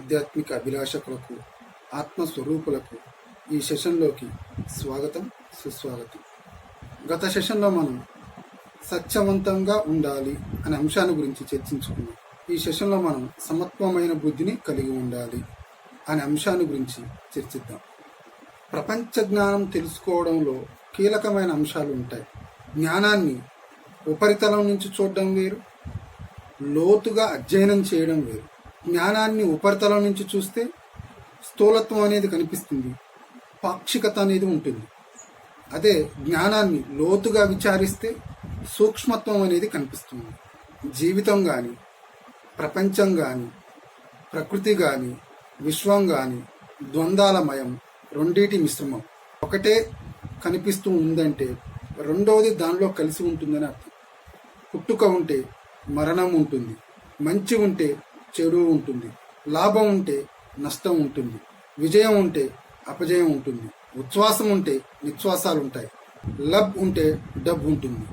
ఆధ్యాత్మిక అభిలాషకులకు, ఆత్మస్వరూపులకు ఈ సెషన్లోకి స్వాగతం, సుస్వాగతం. గత సెషన్లో మనం సత్యవంతంగా ఉండాలి అనే అంశాన్ని గురించి చర్చించుకున్నాం. ఈ సెషన్లో మనం సమత్వమైన బుద్ధిని కలిగి ఉండాలి అనే అంశాన్ని గురించి చర్చిద్దాం. ప్రపంచ జ్ఞానం తెలుసుకోవడంలో కీలకమైన అంశాలు ఉంటాయి. జ్ఞానాన్ని ఉపరితలం నుంచి చూడడం వేరు, లోతుగా అధ్యయనం చేయడం వేరు. జ్ఞానాన్ని ఉపరితలం నుంచి చూస్తే స్థూలత్వం అనేది కనిపిస్తుంది, పాక్షికత అనేది ఉంటుంది. అదే జ్ఞానాన్ని లోతుగా విచారిస్తే సూక్ష్మత్వం అనేది కనిపిస్తుంది. జీవితం కానీ, ప్రపంచం కానీ, ప్రకృతి కానీ, విశ్వం కానీ ద్వంద్వాలమయం, రెండిటి మిశ్రమం. ఒకటే కనిపిస్తూ ఉందంటే రెండవది దానిలో కలిసి ఉంటుందని అర్థం. పుట్టుక ఉంటే మరణం ఉంటుంది, మంచి ఉంటే చెడు ఉంటుంది, లాభం ఉంటే నష్టం ఉంటుంది, విజయం ఉంటే అపజయం ఉంటుంది, ఉచ్ఛ్వాసం ఉంటే నిశ్వాసాలు ఉంటాయి, లబ్ ఉంటే డబ్ ఉంటుంది.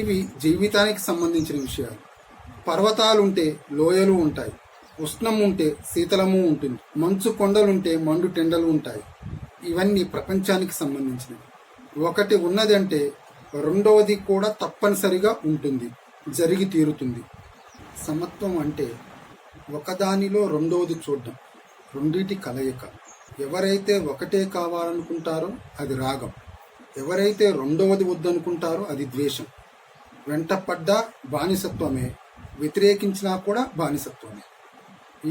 ఇవి జీవితానికి సంబంధించిన విషయాలు. పర్వతాలుంటే లోయలు ఉంటాయి, ఉష్ణం ఉంటే శీతలము ఉంటుంది, మంచు కొండలుంటే మండు టెండలు ఉంటాయి. ఇవన్నీ ప్రపంచానికి సంబంధించినవి. ఒకటి ఉన్నదంటే రెండవది కూడా తప్పనిసరిగా ఉంటుంది, జరిగి తీరుతుంది. సమత్వం అంటే ఒకదానిలో రెండవది చూడడం, రెండిటి కలయిక. ఎవరైతే ఒకటే కావాలనుకుంటారో అది రాగం, ఎవరైతే రెండవది వద్దనుకుంటారో అది ద్వేషం. వెంటపడ్డా బానిసత్వమే, వ్యతిరేకించినా కూడా బానిసత్వమే.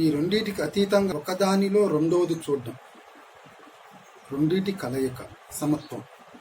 ఈ రెండిటికి అతీతంగా ఒకదానిలో రెండవది చూడడం, రెండిటి కలయిక సమత్వం.